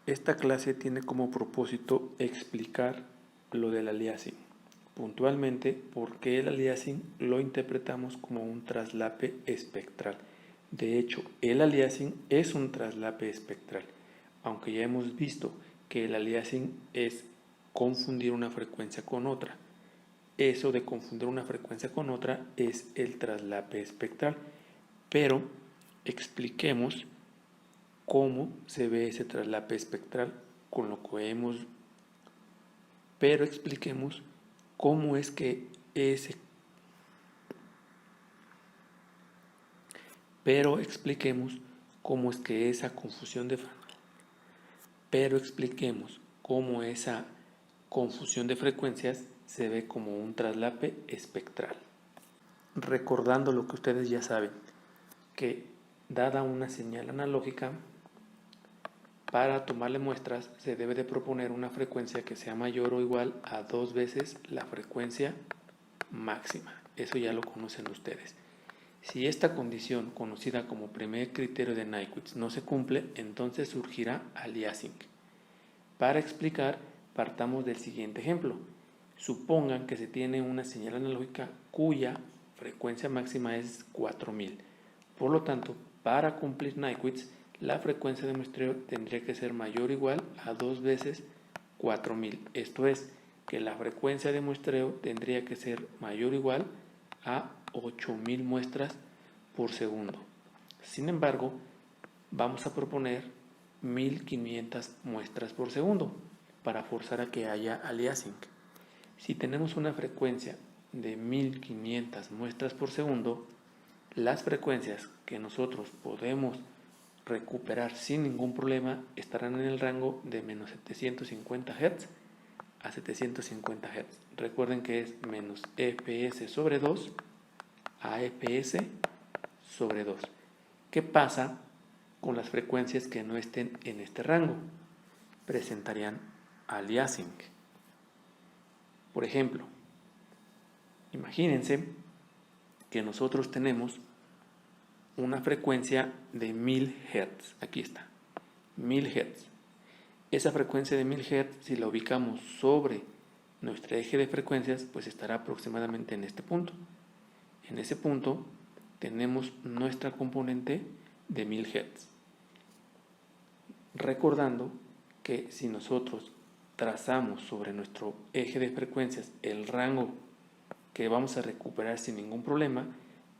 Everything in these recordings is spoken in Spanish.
Esta clase tiene como propósito explicar lo del aliasing. Puntualmente, por qué el aliasing lo interpretamos como un traslape espectral. De hecho, el aliasing es un traslape espectral, aunque ya hemos visto que el aliasing es confundir una frecuencia con otra. Eso de confundir una frecuencia con otra es el traslape espectral, pero expliquemos cómo se ve ese traslape espectral con lo que hemos, pero expliquemos cómo es que esa confusión de frecuencias se ve como un traslape espectral. Recordando lo que ustedes ya saben, que dada una señal analógica, para tomarle muestras se debe de proponer una frecuencia que sea mayor o igual a 2 veces la frecuencia máxima. Eso ya lo conocen ustedes. Si esta condición, conocida como primer criterio de Nyquist, no se cumple, entonces surgirá aliasing. Para explicar, partamos del siguiente ejemplo. Supongan que se tiene una señal analógica cuya frecuencia máxima es 4000. Por lo tanto, para cumplir Nyquist, la frecuencia de muestreo tendría que ser mayor o igual a 2 veces 4000. Esto es, que la frecuencia de muestreo tendría que ser mayor o igual a 8000 muestras por segundo. Sin embargo, vamos a proponer 1500 muestras por segundo para forzar a que haya aliasing. Si tenemos una frecuencia de 1500 muestras por segundo, las frecuencias que nosotros podemos recuperar sin ningún problema estarán en el rango de menos 750 Hz a 750 Hz. Recuerden que es menos fs sobre 2 a fs sobre 2. ¿Qué pasa con las frecuencias que no estén en este rango? Presentarían aliasing. Por ejemplo, imagínense que nosotros tenemos una frecuencia de 1000 Hz. Aquí está, 1000 Hz. Esa frecuencia de 1000 Hz, si la ubicamos sobre nuestro eje de frecuencias, pues estará aproximadamente en este punto. En ese punto tenemos nuestra componente de 1000 Hz. Recordando que si nosotros trazamos sobre nuestro eje de frecuencias el rango que vamos a recuperar sin ningún problema,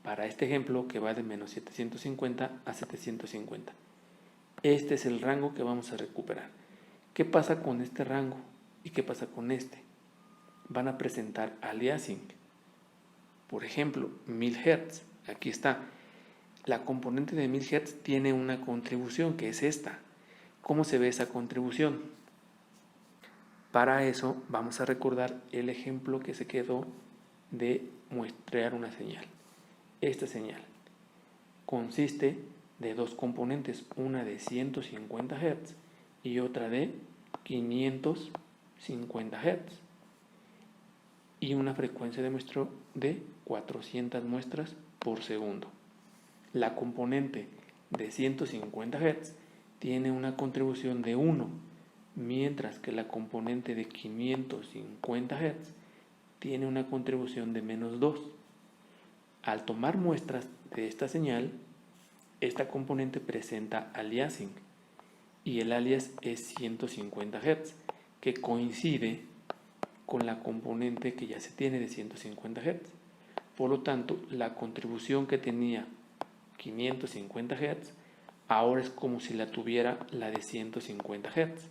para este ejemplo que va de menos 750 a 750. Este es el rango que vamos a recuperar. ¿Qué pasa con este rango? ¿Y qué pasa con este? Van a presentar aliasing. Por ejemplo, 1000 Hz. Aquí está. La componente de 1000 Hz tiene una contribución que es esta. ¿Cómo se ve esa contribución? Para eso vamos a recordar el ejemplo que se quedó de muestrear una señal. Esta señal consiste de dos componentes, una de 150 Hz y otra de 550 Hz y una frecuencia de muestreo de 400 muestras por segundo. La componente de 150 Hz tiene una contribución de 1, mientras que la componente de 550 Hz tiene una contribución de menos 2. Al tomar muestras de esta señal, esta componente presenta aliasing y el alias es 150 Hz, que coincide con la componente que ya se tiene de 150 Hz. Por lo tanto, la contribución que tenía 550 Hz ahora es como si la tuviera la de 150 Hz.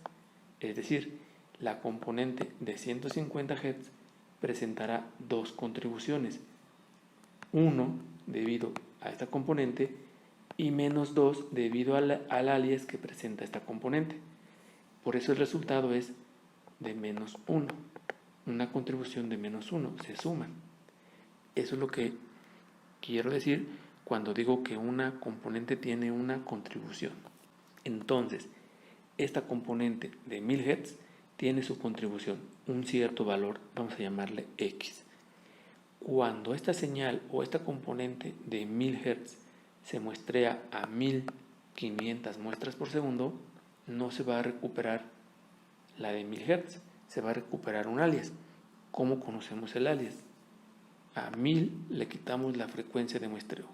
Es decir, la componente de 150 Hz presentará dos contribuciones, 1 debido a esta componente y menos 2 debido al alias que presenta esta componente. Por eso el resultado es de menos 1, una contribución de menos 1, se suman. Eso es lo que quiero decir cuando digo que una componente tiene una contribución. Entonces, esta componente de 1000 Hz tiene su contribución, un cierto valor, vamos a llamarle X. Cuando esta señal o esta componente de 1000 Hz se muestrea a 1500 muestras por segundo, no se va a recuperar la de 1000 Hz, se va a recuperar un alias. ¿Cómo conocemos el alias? A 1000 le quitamos la frecuencia de muestreo,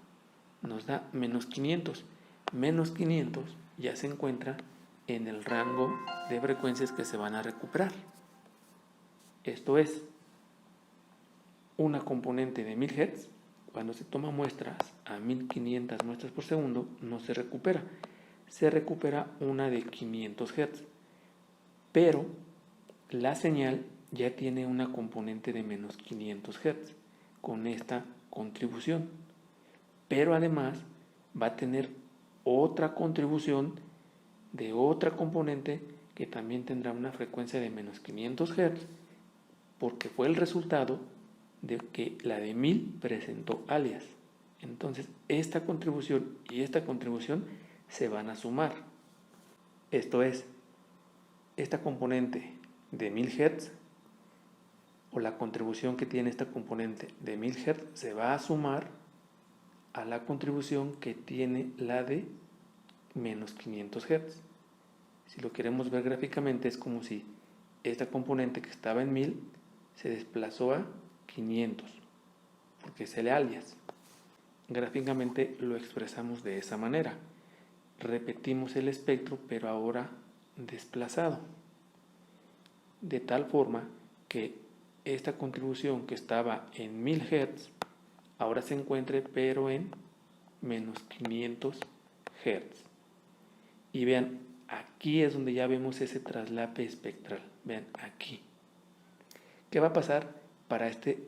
nos da menos 500. Menos 500 ya se encuentra en el rango de frecuencias que se van a recuperar. Esto es, una componente de 1000 Hz, cuando se toma muestras a 1500 muestras por segundo, no se recupera. Se recupera una de 500 Hz, pero la señal ya tiene una componente de menos 500 Hz con esta contribución, pero además va a tener otra contribución de otra componente que también tendrá una frecuencia de menos 500 Hz, porque fue el resultado de que la de 1000 presentó alias. Entonces esta contribución y esta contribución se van a sumar. Esto es, esta componente de 1000 Hz o la contribución que tiene esta componente de 1000 Hz se va a sumar a la contribución que tiene la de menos 500 Hz. Si lo queremos ver gráficamente, es como si esta componente que estaba en 1000 se desplazó a 500, porque es el alias. Gráficamente lo expresamos de esa manera. Repetimos el espectro, pero ahora desplazado, de tal forma que esta contribución que estaba en 1000 Hz ahora se encuentre pero en menos 500 Hz. Y vean, aquí es donde ya vemos ese traslape espectral. Vean aquí. ¿Qué va a pasar para este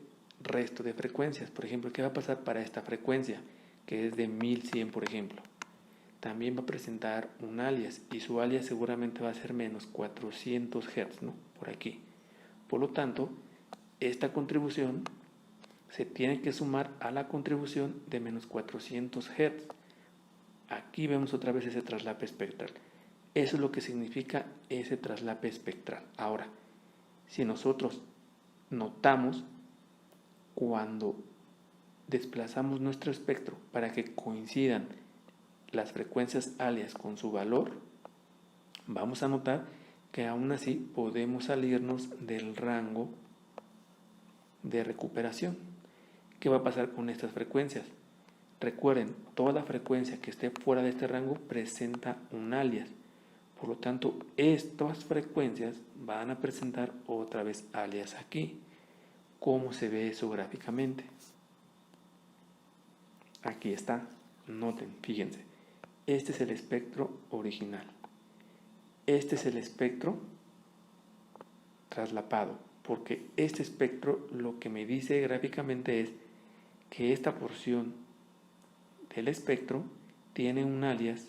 resto de frecuencias? Por ejemplo, ¿qué va a pasar para esta frecuencia que es de 1100, por ejemplo? También va a presentar un alias y su alias seguramente va a ser menos 400 Hz, ¿no? Por aquí. Por lo tanto, esta contribución se tiene que sumar a la contribución de menos 400 Hz. Aquí vemos otra vez ese traslape espectral. Eso es lo que significa ese traslape espectral. Ahora, si nosotros notamos cuando desplazamos nuestro espectro para que coincidan las frecuencias alias con su valor, vamos a notar que aún así podemos salirnos del rango de recuperación. ¿Qué va a pasar con estas frecuencias? Recuerden, toda frecuencia que esté fuera de este rango presenta un alias. Por lo tanto, estas frecuencias van a presentar otra vez alias aquí. ¿Cómo se ve eso gráficamente? Aquí está. Noten, fíjense. Este es el espectro original. Este es el espectro traslapado, porque este espectro lo que me dice gráficamente es que esta porción del espectro tiene un alias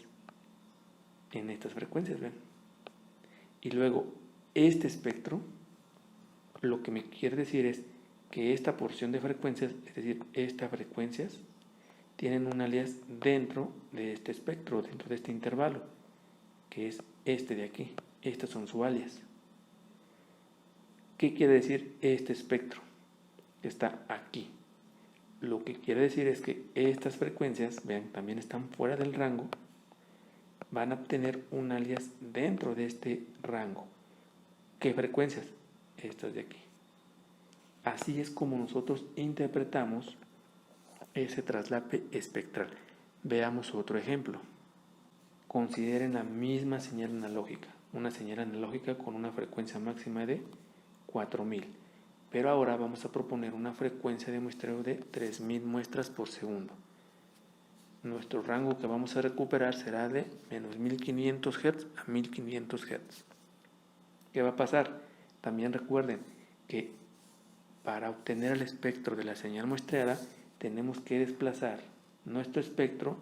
en estas frecuencias, ¿ven? Y luego este espectro lo que me quiere decir es que esta porción de frecuencias, es decir, estas frecuencias, tienen un alias dentro de este espectro, dentro de este intervalo, que es este de aquí. Estos son su alias. ¿Qué quiere decir este espectro que está aquí? Lo que quiere decir es que estas frecuencias, vean, también están fuera del rango, van a tener un alias dentro de este rango. ¿Qué frecuencias? Estas de aquí. Así es como nosotros interpretamos ese traslape espectral. Veamos otro ejemplo. Consideren la misma señal analógica, una señal analógica con una frecuencia máxima de 4000, pero ahora vamos a proponer una frecuencia de muestreo de 3000 muestras por segundo. Nuestro rango que vamos a recuperar será de menos 1500 Hz a 1500 Hz. ¿Qué va a pasar? También recuerden que para obtener el espectro de la señal muestreada tenemos que desplazar nuestro espectro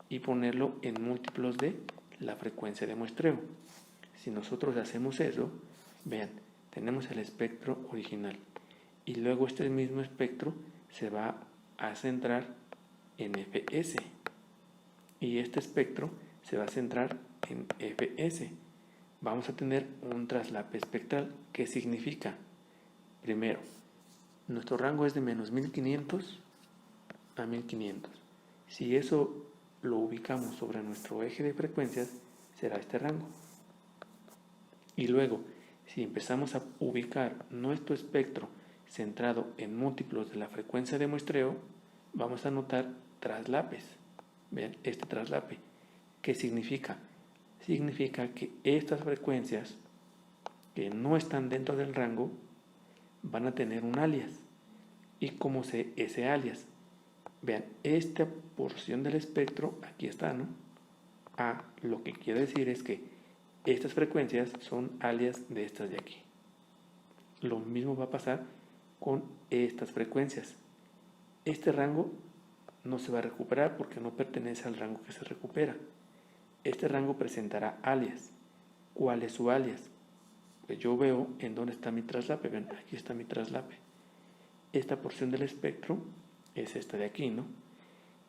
y ponerlo en múltiplos de la frecuencia de muestreo. Si nosotros hacemos eso, vean, tenemos el espectro original y luego este mismo espectro se va a centrar en fs y este espectro se va a centrar en fs. Vamos a tener un traslape espectral. ¿Qué significa? Primero, nuestro rango es de menos 1500 a 1500. Si eso lo ubicamos sobre nuestro eje de frecuencias, será este rango. Y luego, si empezamos a ubicar nuestro espectro centrado en múltiplos de la frecuencia de muestreo, vamos a notar traslapes. Vean este traslape. ¿Qué significa? Significa que estas frecuencias que no están dentro del rango van a tener un alias. ¿Y cómo sé ese alias? Vean, esta porción del espectro, aquí está, ¿no? Lo que quiere decir es que estas frecuencias son alias de estas de aquí. Lo mismo va a pasar con estas frecuencias. Este rango no se va a recuperar porque no pertenece al rango que se recupera. Este rango presentará alias. ¿Cuál es su alias? Pues yo veo en dónde está mi traslape. Ven, aquí está mi traslape. Esta porción del espectro es esta de aquí, ¿no?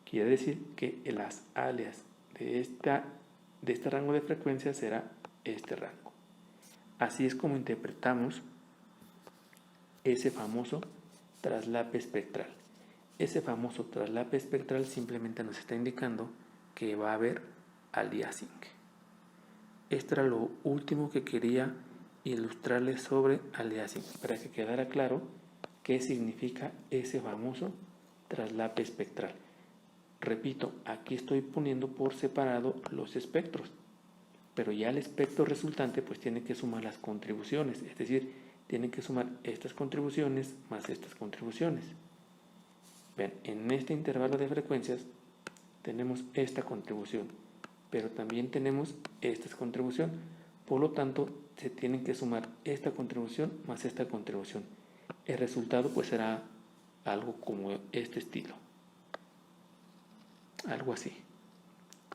Quiere decir que las alias de este rango de frecuencia será este rango. Así es como interpretamos ese famoso traslape espectral. Ese famoso traslape espectral simplemente nos está indicando que va a haber aliasing. Esto era lo último que quería ilustrarles sobre aliasing, para que quedara claro qué significa ese famoso traslape espectral. Repito, aquí estoy poniendo por separado los espectros, pero ya el espectro resultante pues tiene que sumar las contribuciones, es decir, tiene que sumar estas contribuciones más estas contribuciones. Vean, en este intervalo de frecuencias tenemos esta contribución, pero también tenemos esta contribución, por lo tanto se tienen que sumar esta contribución más esta contribución. El resultado pues será algo como este estilo, algo así.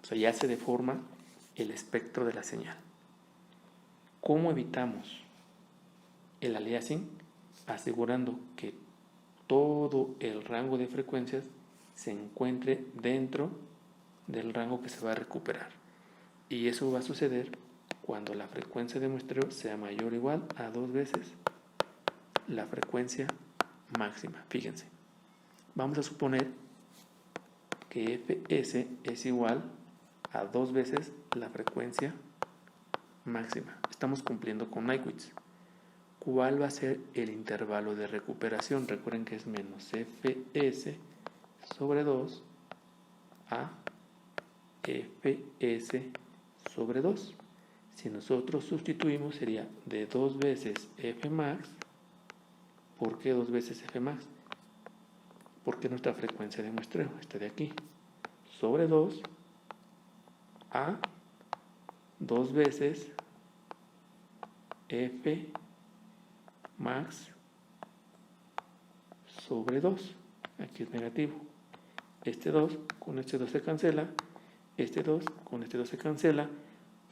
O sea, ya se deforma el espectro de la señal. ¿Cómo evitamos el aliasing? Asegurando que todo el rango de frecuencias se encuentre dentro del rango que se va a recuperar. Y eso va a suceder cuando la frecuencia de muestreo sea mayor o igual a 2 veces la frecuencia máxima. Fíjense, vamos a suponer que Fs es igual a 2 veces la frecuencia máxima. Estamos cumpliendo con Nyquist. ¿Cuál va a ser el intervalo de recuperación? Recuerden que es menos Fs sobre 2 a Fs sobre 2. Si nosotros sustituimos sería de 2 veces Fmax. ¿Por qué 2 veces Fmax? Porque nuestra frecuencia de muestreo está de aquí. Sobre 2 a 2 veces Fmax sobre 2. Aquí es negativo. Este 2 con este 2 se cancela. Este 2 con este 2 se cancela.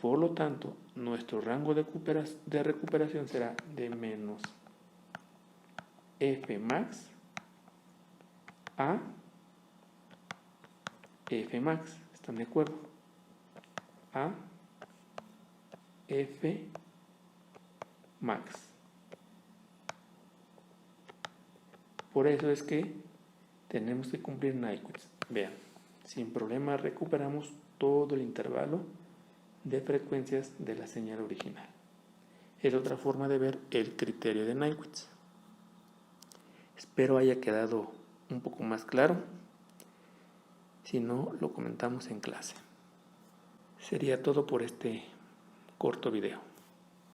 Por lo tanto, nuestro rango de recuperación será de menos Fmax a Fmax. ¿Están de acuerdo? A Fmax. Por eso es que tenemos que cumplir Nyquist. Vean, sin problema recuperamos todo el intervalo de frecuencias de la señal original. Es otra forma de ver el criterio de Nyquist. Espero haya quedado un poco más claro. Si no, lo comentamos en clase. Sería todo por este corto video.